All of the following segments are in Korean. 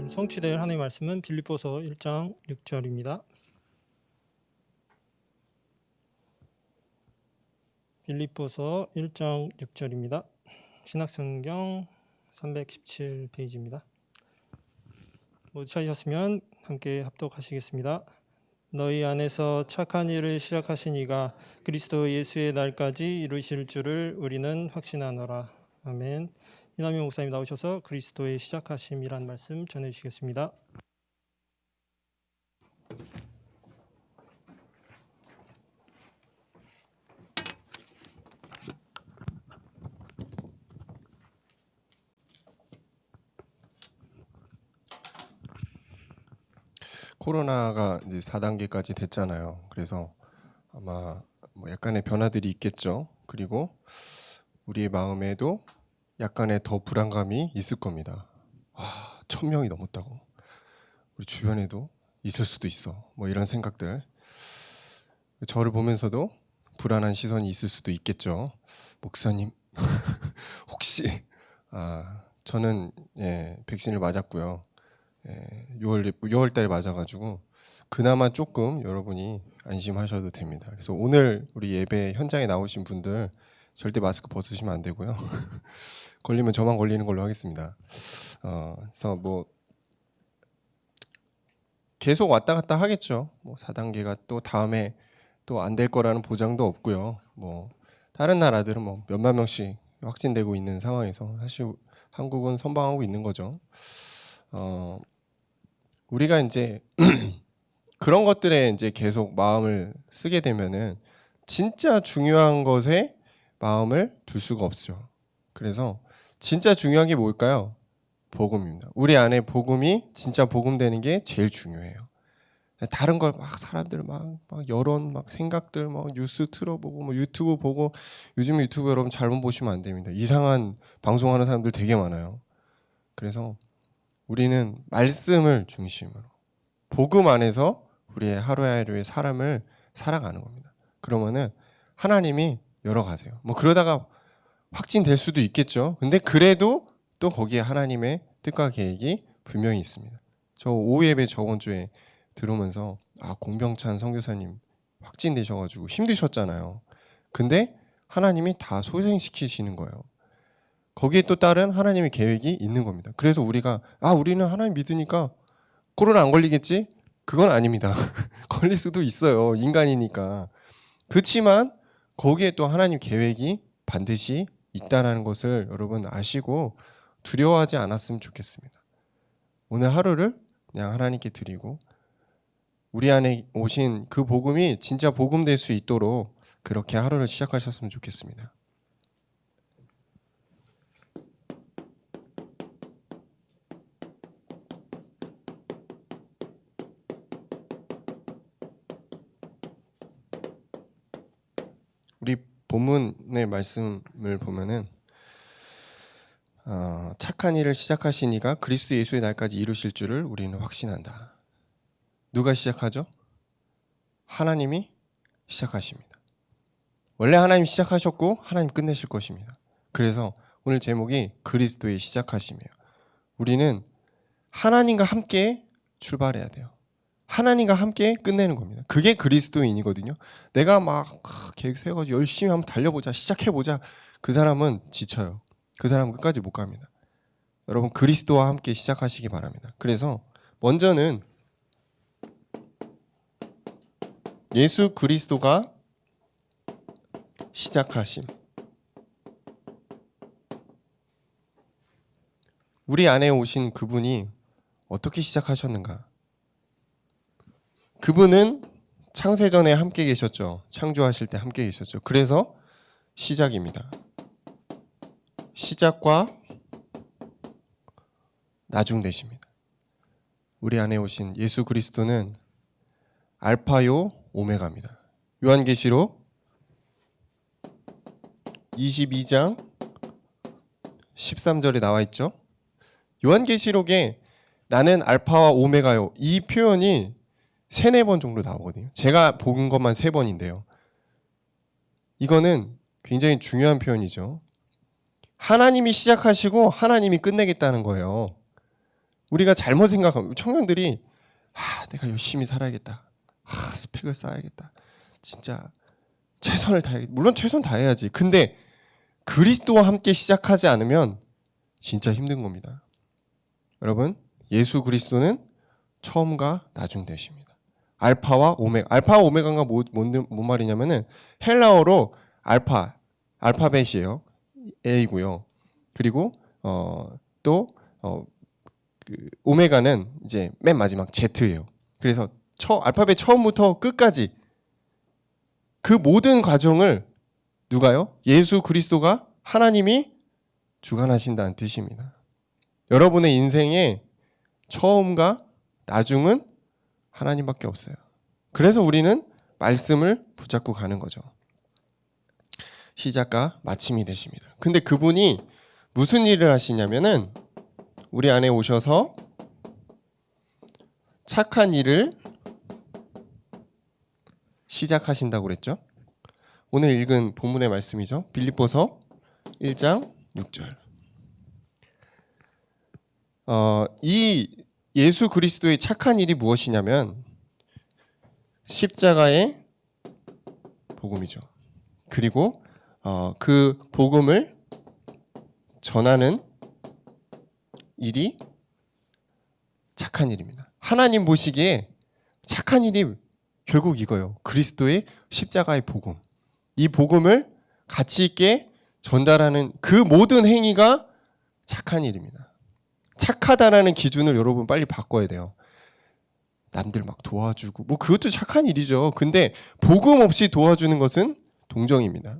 성취될 하나님의 말씀은 빌립보서 1장 6절입니다. 빌립보서 1장 6절입니다. 신약성경 317페이지입니다. 모두 찾으셨으면 함께 합독하시겠습니다. 너희 안에서 착한 일을 시작하신 이가 그리스도 예수의 날까지 이루실 줄을 우리는 확신하노라. 아멘. 이남희 목사님 나오셔서 그리스도의 시작하심이란 말씀 전해주시겠습니다. 코로나가 이제 4단계까지 됐잖아요. 그래서 아마 약간의 변화들이 있겠죠. 그리고 우리의 마음에도 약간의 더 불안감이 있을 겁니다. 1000명이 넘었다고. 우리 주변에도 있을 수도 있어. 이런 생각들. 저를 보면서도 불안한 시선이 있을 수도 있겠죠. 목사님, 혹시 저는 백신을 맞았고요. 6월 달에 맞아가지고 그나마 조금 여러분이 안심하셔도 됩니다. 그래서 오늘 우리 예배 현장에 나오신 분들 절대 마스크 벗으시면 안 되고요. 걸리면 저만 걸리는 걸로 하겠습니다. 그래서 계속 왔다 갔다 하겠죠. 4단계가 또 다음에 또 안 될 거라는 보장도 없고요. 다른 나라들은 몇만 명씩 확진되고 있는 상황에서 사실 한국은 선방하고 있는 거죠. 우리가 이제 그런 것들에 이제 계속 마음을 쓰게 되면은 진짜 중요한 것에 마음을 둘 수가 없죠. 그래서 진짜 중요한 게 뭘까요? 복음입니다. 우리 안에 복음이 진짜 복음되는 게 제일 중요해요. 다른 걸 사람들 여론 생각들 뉴스 틀어보고 유튜브 보고, 요즘 유튜브 여러분 잘못 보시면 안 됩니다. 이상한 방송하는 사람들 되게 많아요. 그래서 우리는 말씀을 중심으로 복음 안에서 우리의 하루하루의 사람을 살아가는 겁니다. 그러면은 하나님이 열어가세요. 그러다가 확진될 수도 있겠죠. 근데 그래도 또 거기에 하나님의 뜻과 계획이 분명히 있습니다. 저 오예배 저번 주에 들으면서 공병찬 선교사님 확진되셔가지고 힘드셨잖아요. 근데 하나님이 다 소생시키시는 거예요. 거기에 또 다른 하나님의 계획이 있는 겁니다. 그래서 우리가 우리는 하나님 믿으니까 코로나 안 걸리겠지? 그건 아닙니다. 걸릴 수도 있어요. 인간이니까. 그렇지만 거기에 또 하나님 계획이 반드시 있다는 것을 여러분 아시고 두려워하지 않았으면 좋겠습니다. 오늘 하루를 그냥 하나님께 드리고 우리 안에 오신 그 복음이 진짜 복음 될 수 있도록 그렇게 하루를 시작하셨으면 좋겠습니다. 우리 본문의 말씀을 보면은 착한 일을 시작하신 이가 그리스도 예수의 날까지 이루실 줄을 우리는 확신한다. 누가 시작하죠? 하나님이 시작하십니다. 원래 하나님 시작하셨고 하나님 끝내실 것입니다. 그래서 오늘 제목이 그리스도의 시작하심이에요. 우리는 하나님과 함께 출발해야 돼요. 하나님과 함께 끝내는 겁니다. 그게 그리스도인이거든요. 내가 계획 세워가지고 열심히 한번 달려보자, 시작해보자. 그 사람은 지쳐요. 그 사람은 끝까지 못 갑니다. 여러분 그리스도와 함께 시작하시기 바랍니다. 그래서 먼저는 예수 그리스도가 시작하심. 우리 안에 오신 그분이 어떻게 시작하셨는가? 그분은 창세전에 함께 계셨죠. 창조하실 때 함께 계셨죠. 그래서 시작입니다. 시작과 나중되십니다. 우리 안에 오신 예수 그리스도는 알파요 오메가입니다. 요한계시록 22장 13절에 나와 있죠. 요한계시록에 나는 알파와 오메가요, 이 표현이 3-4번 정도 나오거든요. 제가 본 것만 3번인데요. 이거는 굉장히 중요한 표현이죠. 하나님이 시작하시고 하나님이 끝내겠다는 거예요. 우리가 잘못 생각하면 청년들이 내가 열심히 살아야겠다. 스펙을 쌓아야겠다. 진짜 최선을 다해야겠다. 물론 최선 다해야지. 근데 그리스도와 함께 시작하지 않으면 진짜 힘든 겁니다. 여러분, 예수 그리스도는 처음과 나중 되십니다. 알파와 오메가. 알파와 오메가가 뭔 말이냐면은 헬라어로 알파벳이에요. A고요. 그리고 그 오메가는 이제 맨 마지막 Z예요. 그래서 알파벳 처음부터 끝까지 그 모든 과정을 누가요? 예수 그리스도가 하나님이 주관하신다는 뜻입니다. 여러분의 인생의 처음과 나중은 하나님밖에 없어요. 그래서 우리는 말씀을 붙잡고 가는 거죠. 시작과 마침이 되십니다. 근데 그분이 무슨 일을 하시냐면은 우리 안에 오셔서 착한 일을 시작하신다고 그랬죠. 오늘 읽은 본문의 말씀이죠. 빌립보서 1장 6절. 이 예수 그리스도의 착한 일이 무엇이냐면 십자가의 복음이죠. 그리고 그 복음을 전하는 일이 착한 일입니다. 하나님 보시기에 착한 일이 결국 이거예요. 그리스도의 십자가의 복음. 이 복음을 가치 있게 전달하는 그 모든 행위가 착한 일입니다. 착하다라는 기준을 여러분 빨리 바꿔야 돼요. 남들 막 도와주고 그것도 착한 일이죠. 근데 복음 없이 도와주는 것은 동정입니다.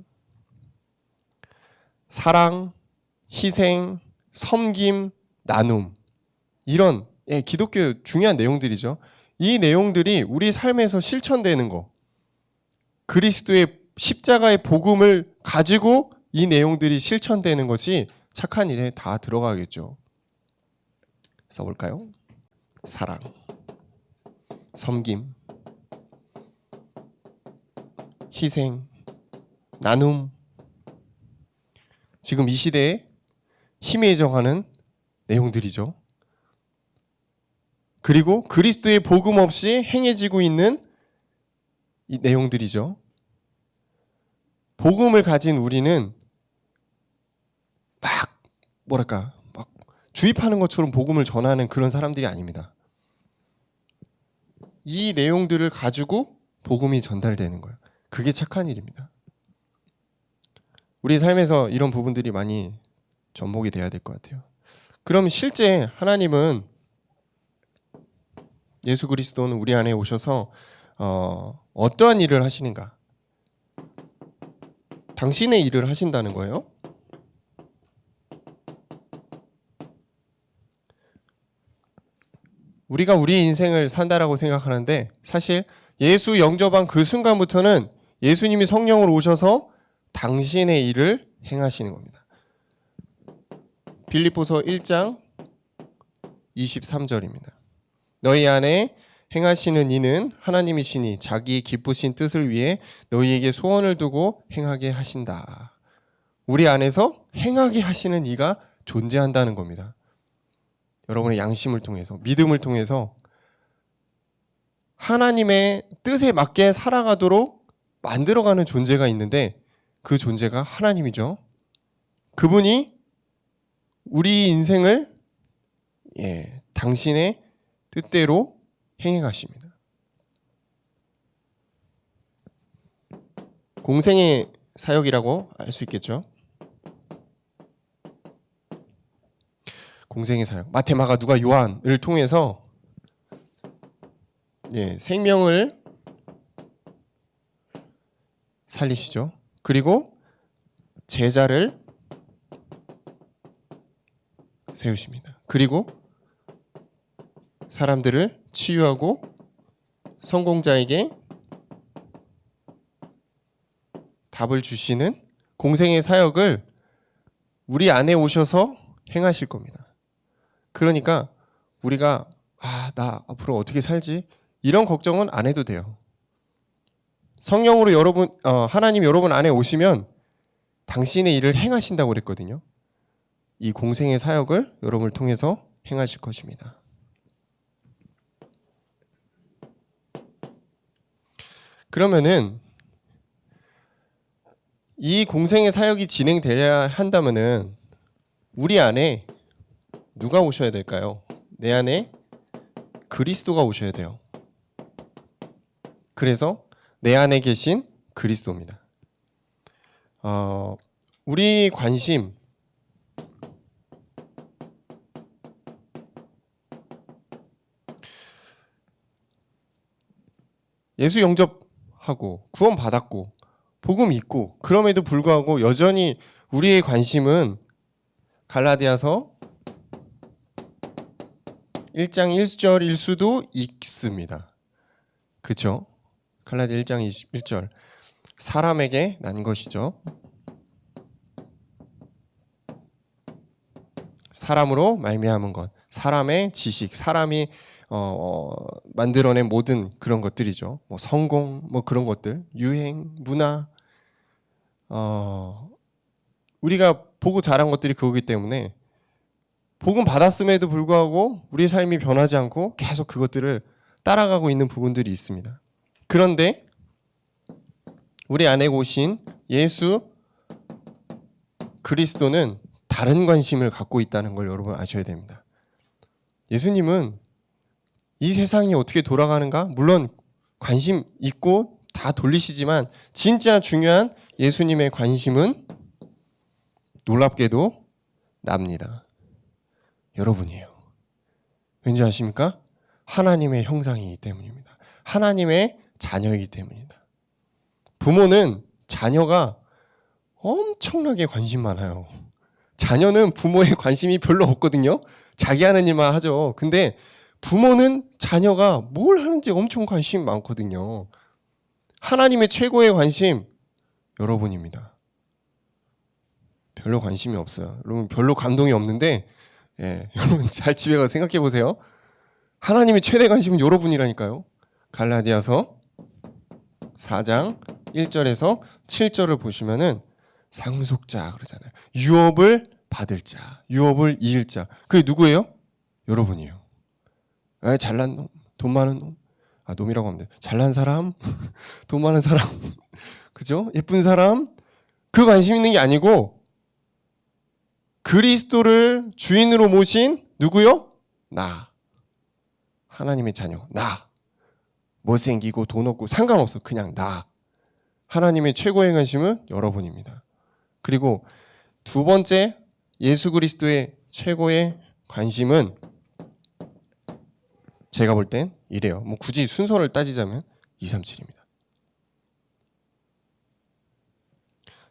사랑, 희생, 섬김, 나눔 이런 기독교 중요한 내용들이죠. 이 내용들이 우리 삶에서 실천되는 거, 그리스도의 십자가의 복음을 가지고 이 내용들이 실천되는 것이 착한 일에 다 들어가겠죠. 써볼까요? 사랑, 섬김, 희생, 나눔. 지금 이 시대에 희미해져가는 내용들이죠. 그리고 그리스도의 복음 없이 행해지고 있는 이 내용들이죠. 복음을 가진 우리는 막 주입하는 것처럼 복음을 전하는 그런 사람들이 아닙니다. 이 내용들을 가지고 복음이 전달되는 거예요. 그게 착한 일입니다. 우리 삶에서 이런 부분들이 많이 접목이 돼야 될 것 같아요. 그럼 실제 하나님은 예수 그리스도는 우리 안에 오셔서 어떠한 일을 하시는가? 당신의 일을 하신다는 거예요. 우리가 우리 인생을 산다라고 생각하는데 사실 예수 영접한 그 순간부터는 예수님이 성령으로 오셔서 당신의 일을 행하시는 겁니다. 빌립보서 1장 23절입니다. 너희 안에 행하시는 이는 하나님이시니 자기 기쁘신 뜻을 위해 너희에게 소원을 두고 행하게 하신다. 우리 안에서 행하게 하시는 이가 존재한다는 겁니다. 여러분의 양심을 통해서, 믿음을 통해서 하나님의 뜻에 맞게 살아가도록 만들어가는 존재가 있는데 그 존재가 하나님이죠. 그분이 우리 인생을 당신의 뜻대로 행해 가십니다. 공생의 사역이라고 할 수 있겠죠. 공생의 사역. 마태, 마가, 누가, 요한을 통해서 생명을 살리시죠. 그리고 제자를 세우십니다. 그리고 사람들을 치유하고 성공자에게 답을 주시는 공생의 사역을 우리 안에 오셔서 행하실 겁니다. 그러니까 우리가 나 앞으로 어떻게 살지? 이런 걱정은 안 해도 돼요. 성령으로 하나님 여러분 안에 오시면 당신의 일을 행하신다고 그랬거든요. 이 공생의 사역을 여러분을 통해서 행하실 것입니다. 그러면은 이 공생의 사역이 진행되려 한다면은 우리 안에 누가 오셔야 될까요? 내 안에 그리스도가 오셔야 돼요. 그래서 내 안에 계신 그리스도입니다. 우리 관심, 예수 영접하고 구원 받았고 복음 있고 그럼에도 불구하고 여전히 우리의 관심은 갈라디아서 1장 1절일 수도 있습니다. 그렇죠? 갈라디아 1장 21절 사람에게 난 것이죠. 사람으로 말미암은 것, 사람의 지식, 사람이 만들어낸 모든 그런 것들이죠. 뭐 성공, 뭐 그런 것들, 유행, 문화, 우리가 보고 자란 것들이 그거기 때문에 복음 받았음에도 불구하고 우리의 삶이 변하지 않고 계속 그것들을 따라가고 있는 부분들이 있습니다. 그런데 우리 안에 오신 예수 그리스도는 다른 관심을 갖고 있다는 걸 여러분 아셔야 됩니다. 예수님은 이 세상이 어떻게 돌아가는가? 물론 관심 있고 다 돌리시지만 진짜 중요한 예수님의 관심은 놀랍게도 납니다. 여러분이에요. 왠지 아십니까? 하나님의 형상이기 때문입니다. 하나님의 자녀이기 때문입니다. 부모는 자녀가 엄청나게 관심 많아요. 자녀는 부모의 관심이 별로 없거든요. 자기 하는 일만 하죠. 근데 부모는 자녀가 뭘 하는지 엄청 관심이 많거든요. 하나님의 최고의 관심 여러분입니다. 별로 관심이 없어요. 여러분 별로 감동이 없는데 여러분 잘 집에 가서 생각해 보세요. 하나님의 최대 관심은 여러분이라니까요. 갈라디아서 4장 1절에서 7절을 보시면은 상속자 그러잖아요. 유업을 받을 자, 유업을 이을 자. 그게 누구예요? 여러분이에요. 잘난 놈, 돈 많은 놈. 놈이라고 하면 돼. 잘난 사람, 돈 많은 사람, 그죠? 예쁜 사람. 그 관심 있는 게 아니고 그리스도를 주인으로 모신 누구요? 나. 하나님의 자녀. 나. 못생기고 돈 없고 상관없어. 그냥 나. 하나님의 최고의 관심은 여러분입니다. 그리고 두 번째 예수 그리스도의 최고의 관심은 제가 볼 땐 이래요. 뭐 굳이 순서를 따지자면 237입니다.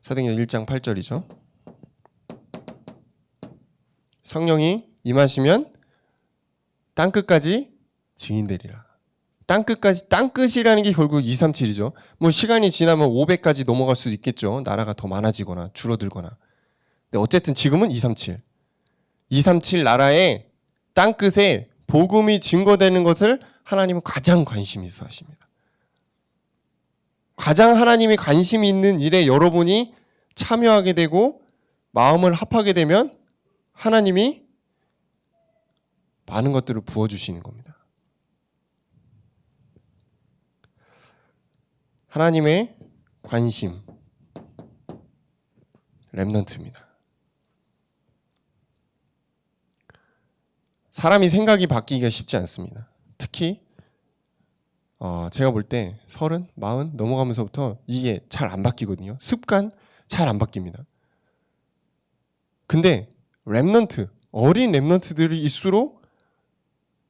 사도행전 1장 8절이죠. 성령이 임하시면 땅끝까지 증인되리라. 땅끝까지, 땅끝이라는 게 결국 237이죠. 뭐 시간이 지나면 500까지 넘어갈 수도 있겠죠. 나라가 더 많아지거나 줄어들거나. 근데 어쨌든 지금은 237. 237 나라의 땅끝에 복음이 증거되는 것을 하나님은 가장 관심이 있어 하십니다. 가장 하나님이 관심이 있는 일에 여러분이 참여하게 되고 마음을 합하게 되면 하나님이 많은 것들을 부어주시는 겁니다. 하나님의 관심, 렘넌트입니다. 사람이 생각이 바뀌기가 쉽지 않습니다. 특히 제가 볼 때 30, 40 넘어가면서부터 이게 잘 안 바뀌거든요. 습관 잘 안 바뀝니다. 근데 렘넌트, 어린 렘넌트들이 있을수록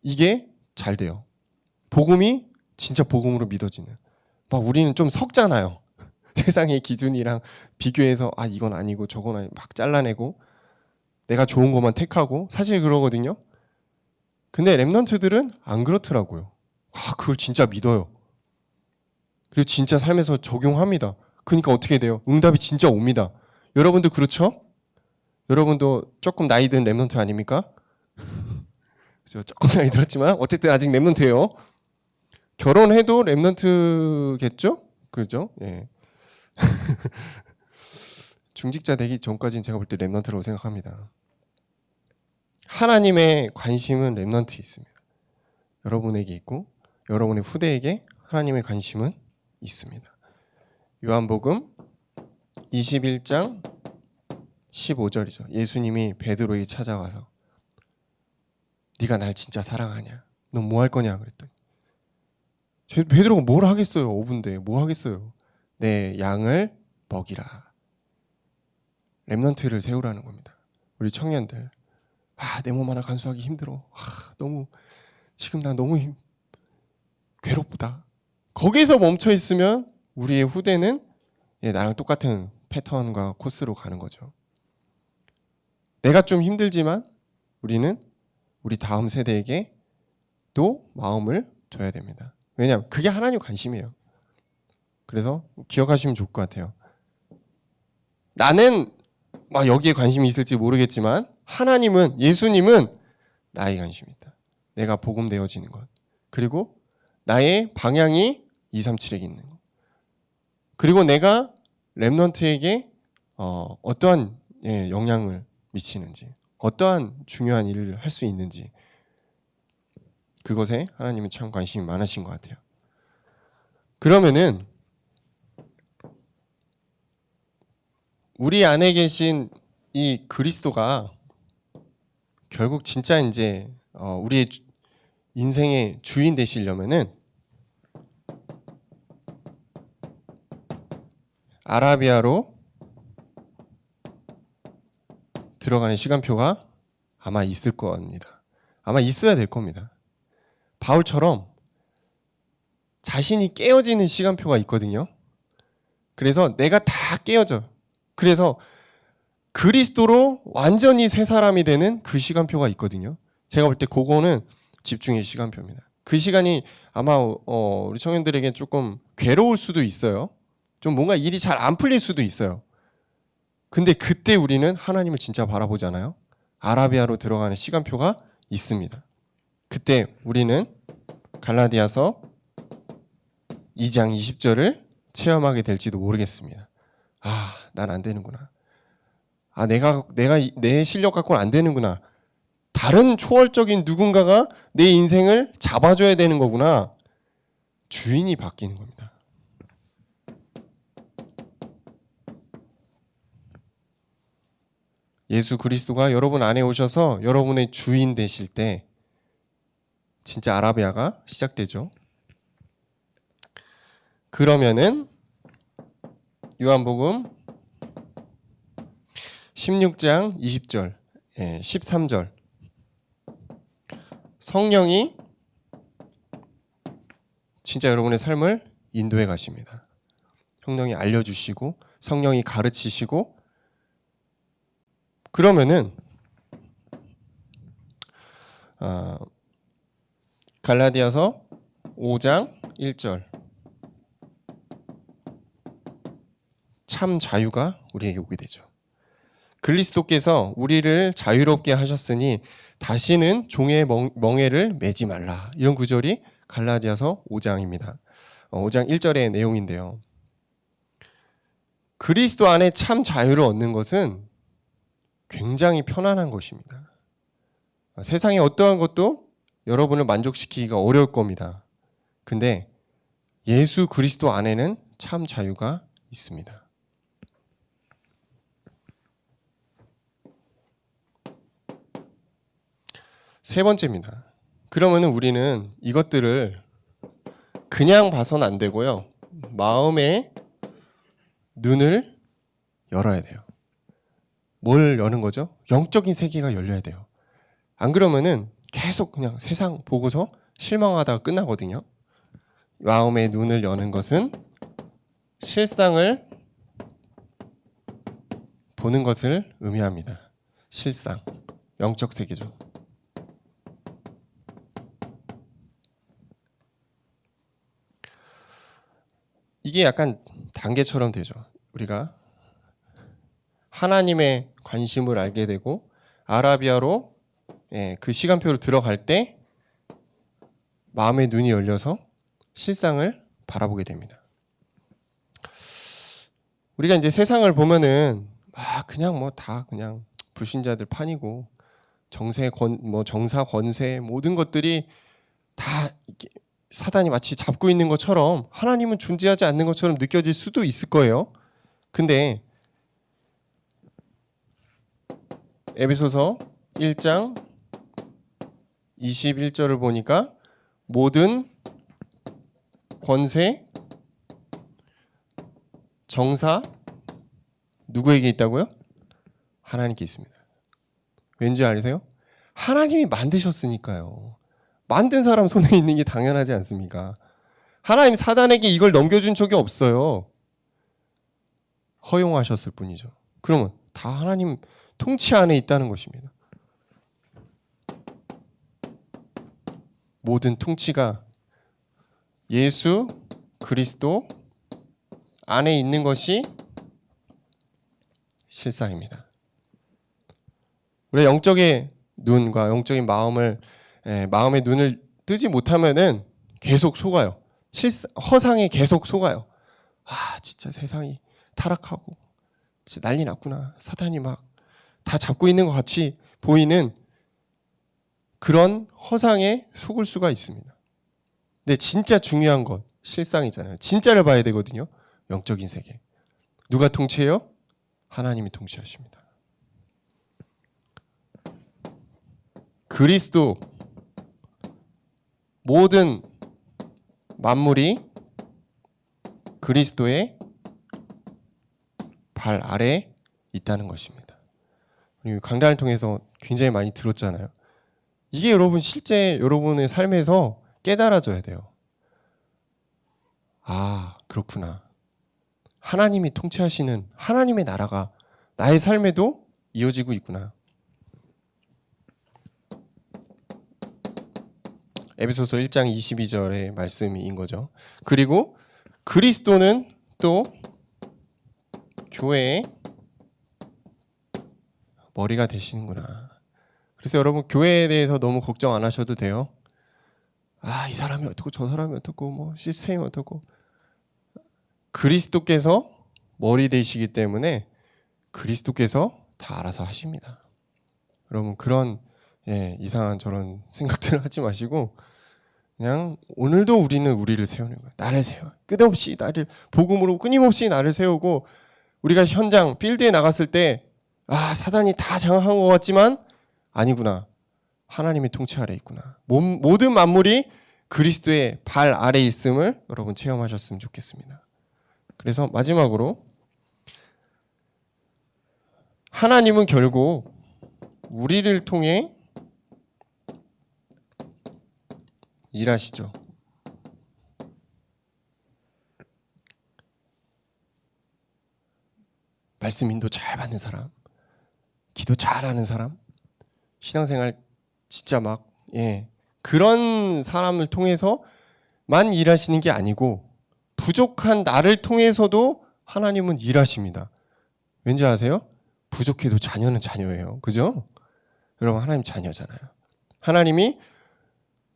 이게 잘 돼요. 복음이 진짜 복음으로 믿어지는. 막 우리는 좀 섞잖아요. 세상의 기준이랑 비교해서 이건 아니고 저건 아니고 막 잘라내고 내가 좋은 것만 택하고 사실 그러거든요. 근데 렘넌트들은 안 그렇더라고요. 그걸 진짜 믿어요. 그리고 진짜 삶에서 적용합니다. 그러니까 어떻게 돼요? 응답이 진짜 옵니다. 여러분도 그렇죠? 여러분도 조금 나이 든 렘넌트 아닙니까? 그렇죠? 조금 나이 들었지만 어쨌든 아직 렘넌트예요. 결혼해도 렘넌트겠죠? 그죠? 예. 중직자 되기 전까지는 제가 볼 때 렘넌트라고 생각합니다. 하나님의 관심은 렘넌트에 있습니다. 여러분에게 있고 여러분의 후대에게 하나님의 관심은 있습니다. 요한복음 21장 15절이죠. 예수님이 베드로에게 찾아와서 네가 날 진짜 사랑하냐? 넌 뭐 할 거냐? 그랬더니 베드로가 뭘 하겠어요? 어부인데 뭐 하겠어요? 내 양을 먹이라. 렘넌트를 세우라는 겁니다. 우리 청년들, 내 몸 하나 간수하기 힘들어. 너무 지금 나 너무 괴롭다. 거기서 멈춰 있으면 우리의 후대는 나랑 똑같은 패턴과 코스로 가는 거죠. 내가 좀 힘들지만 우리는 우리 다음 세대에게 또 마음을 둬야 됩니다. 왜냐하면 그게 하나님 관심이에요. 그래서 기억하시면 좋을 것 같아요. 나는 여기에 관심이 있을지 모르겠지만 하나님은, 예수님은 나의 관심이 있다. 내가 복음되어지는 것. 그리고 나의 방향이 237에게 있는 것. 그리고 내가 렘넌트에게 어떠한 영향을 미치는지, 어떠한 중요한 일을 할 수 있는지, 그것에 하나님은 참 관심이 많으신 것 같아요. 그러면은 우리 안에 계신 이 그리스도가 결국 진짜 이제 우리의 인생의 주인 되시려면은 아라비아로 들어가는 시간표가 아마 있을 겁니다. 아마 있어야 될 겁니다. 바울처럼 자신이 깨어지는 시간표가 있거든요. 그래서 내가 다 깨어져. 그래서 그리스도로 완전히 새 사람이 되는 그 시간표가 있거든요. 제가 볼 때 그거는 집중의 시간표입니다. 그 시간이 아마 우리 청년들에게 조금 괴로울 수도 있어요. 좀 뭔가 일이 잘 안 풀릴 수도 있어요. 근데 그때 우리는 하나님을 진짜 바라보잖아요. 아라비아로 들어가는 시간표가 있습니다. 그때 우리는 갈라디아서 2장 20절을 체험하게 될지도 모르겠습니다. 난 안 되는구나. 내가 내 실력 갖고는 안 되는구나. 다른 초월적인 누군가가 내 인생을 잡아줘야 되는 거구나. 주인이 바뀌는 겁니다. 예수 그리스도가 여러분 안에 오셔서 여러분의 주인 되실 때 진짜 아라비아가 시작되죠. 그러면은 요한복음 16장 20절, 13절 성령이 진짜 여러분의 삶을 인도해 가십니다. 성령이 알려주시고 성령이 가르치시고 그러면은 갈라디아서 5장 1절 참 자유가 우리에게 오게 되죠. 그리스도께서 우리를 자유롭게 하셨으니 다시는 종의 멍에를 매지 말라. 이런 구절이 갈라디아서 5장입니다. 5장 1절의 내용인데요. 그리스도 안에 참 자유를 얻는 것은 굉장히 편안한 것입니다. 세상의 어떠한 것도 여러분을 만족시키기가 어려울 겁니다. 근데 예수 그리스도 안에는 참 자유가 있습니다. 세 번째입니다. 그러면은 우리는 이것들을 그냥 봐서는 안 되고요. 마음의 눈을 열어야 돼요. 뭘 여는 거죠? 영적인 세계가 열려야 돼요. 안 그러면은 계속 그냥 세상 보고서 실망하다가 끝나거든요. 마음의 눈을 여는 것은 실상을 보는 것을 의미합니다. 실상, 영적 세계죠. 이게 약간 단계처럼 되죠. 우리가 하나님의 관심을 알게 되고 아라비아로 그 시간표로 들어갈 때 마음의 눈이 열려서 실상을 바라보게 됩니다. 우리가 이제 세상을 보면은 그냥 다 그냥 불신자들 판이고 정사, 권세 모든 것들이 다 이렇게 사단이 마치 잡고 있는 것처럼 하나님은 존재하지 않는 것처럼 느껴질 수도 있을 거예요. 근데 에베소서 1장 21절을 보니까 모든 권세, 정사 누구에게 있다고요? 하나님께 있습니다. 왠지 아세요? 하나님이 만드셨으니까요. 만든 사람 손에 있는 게 당연하지 않습니까? 하나님 사단에게 이걸 넘겨준 적이 없어요. 허용하셨을 뿐이죠. 그러면 다 하나님 통치 안에 있다는 것입니다. 모든 통치가 예수 그리스도 안에 있는 것이 실상입니다. 우리 영적인 눈과 영적인 마음의 눈을 뜨지 못하면은 계속 속아요. 허상에 계속 속아요. 아, 진짜 세상이 타락하고 진짜 난리 났구나. 사단이 막 다 잡고 있는 것 같이 보이는 그런 허상에 속을 수가 있습니다. 근데 진짜 중요한 건 실상이잖아요. 진짜를 봐야 되거든요. 영적인 세계. 누가 통치해요? 하나님이 통치하십니다. 그리스도 모든 만물이 그리스도의 발 아래에 있다는 것입니다. 우리 강단을 통해서 굉장히 많이 들었잖아요. 이게 여러분 실제 여러분의 삶에서 깨달아져야 돼요. 아, 그렇구나. 하나님이 통치하시는 하나님의 나라가 나의 삶에도 이어지고 있구나. 에베소서 1장 22절의 말씀인 거죠. 그리고 그리스도는 또 교회의 머리가 되시는구나. 그래서 여러분 교회에 대해서 너무 걱정 안 하셔도 돼요. 아, 이 사람이 어떻고 저 사람이 어떻고 뭐 시스템이 어떻고. 그리스도께서 머리 되시기 때문에 그리스도께서 다 알아서 하십니다. 여러분 그런 이상한 저런 생각들 하지 마시고 그냥 오늘도 우리는 우리를 세우는 거예요. 나를 세워. 끝없이 나를 복음으로 끊임없이 나를 세우고 우리가 현장 필드에 나갔을 때 아, 사단이 다 장악한 것 같지만 아니구나. 하나님의 통치 아래 있구나. 모든 만물이 그리스도의 발 아래 있음을 여러분 체험하셨으면 좋겠습니다. 그래서 마지막으로 하나님은 결국 우리를 통해 일하시죠. 말씀 인도 잘 받는 사람, 기도 잘하는 사람, 신앙생활 진짜 그런 사람을 통해서만 일하시는 게 아니고 부족한 나를 통해서도 하나님은 일하십니다. 왠지 아세요? 부족해도 자녀는 자녀예요. 그죠? 여러분 하나님 자녀잖아요. 하나님이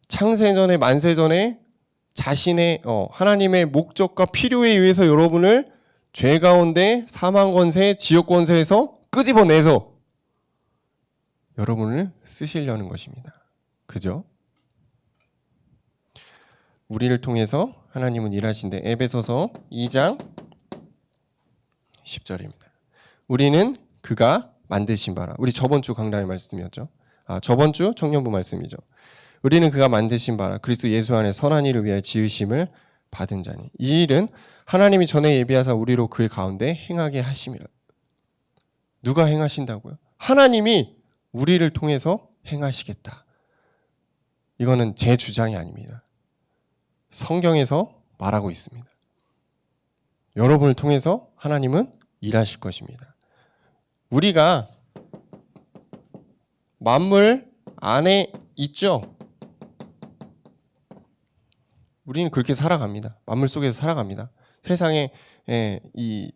창세전에 만세전에 자신의 하나님의 목적과 필요에 의해서 여러분을 죄 가운데 사망 권세, 지옥 권세에서 끄집어내서 여러분을 쓰시려는 것입니다. 그죠? 우리를 통해서 하나님은 일하신데 에베소서 2장 10절입니다. 우리는 그가 만드신 바라. 우리 저번 주 강단의 말씀이었죠. 저번 주 청년부 말씀이죠. 우리는 그가 만드신 바라 그리스도 예수 안에 선한 일을 위하여 지으심을 받은 자니 이 일은 하나님이 전에 예비하사 우리로 그 가운데 행하게 하심이라. 누가 행하신다고요? 하나님이 우리를 통해서 행하시겠다. 이거는 제 주장이 아닙니다. 성경에서 말하고 있습니다. 여러분을 통해서 하나님은 일하실 것입니다. 우리가 만물 안에 있죠. 우리는 그렇게 살아갑니다. 만물 속에서 살아갑니다. 세상의 이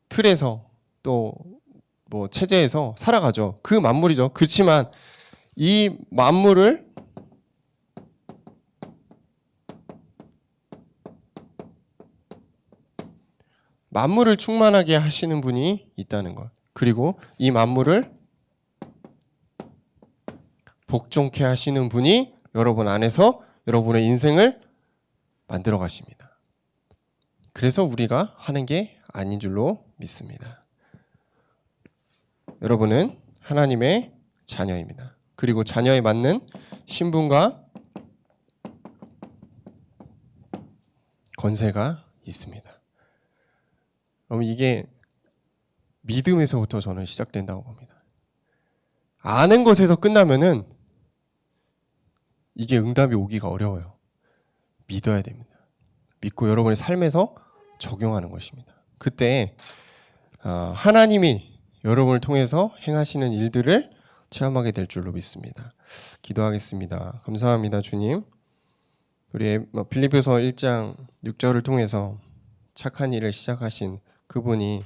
틀에서 또 뭐 체제에서 살아가죠. 그 만물이죠. 그렇지만 이 만물을 충만하게 하시는 분이 있다는 것. 그리고 이 만물을 복종케 하시는 분이 여러분 안에서 여러분의 인생을 만들어 가십니다. 그래서 우리가 하는 게 아닌 줄로 믿습니다. 여러분은 하나님의 자녀입니다. 그리고 자녀에 맞는 신분과 권세가 있습니다. 그럼 이게 믿음에서부터 저는 시작된다고 봅니다. 아는 것에서 끝나면은 이게 응답이 오기가 어려워요. 믿어야 됩니다. 믿고 여러분의 삶에서 적용하는 것입니다. 그때 하나님이 여러분을 통해서 행하시는 일들을 체험하게 될 줄로 믿습니다. 기도하겠습니다. 감사합니다, 주님. 우리 빌립보서 1장 6절을 통해서 착한 일을 시작하신 그분이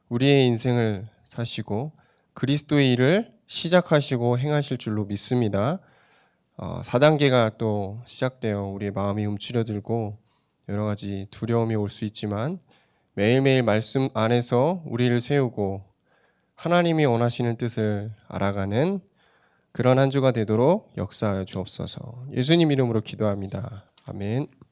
우리의 인생을 사시고 그리스도의 일을 시작하시고 행하실 줄로 믿습니다. 4단계가 또 시작되어 우리의 마음이 움츠려들고 여러 가지 두려움이 올 수 있지만 매일매일 말씀 안에서 우리를 세우고 하나님이 원하시는 뜻을 알아가는 그런 한 주가 되도록 역사하여 주옵소서. 예수님 이름으로 기도합니다. 아멘.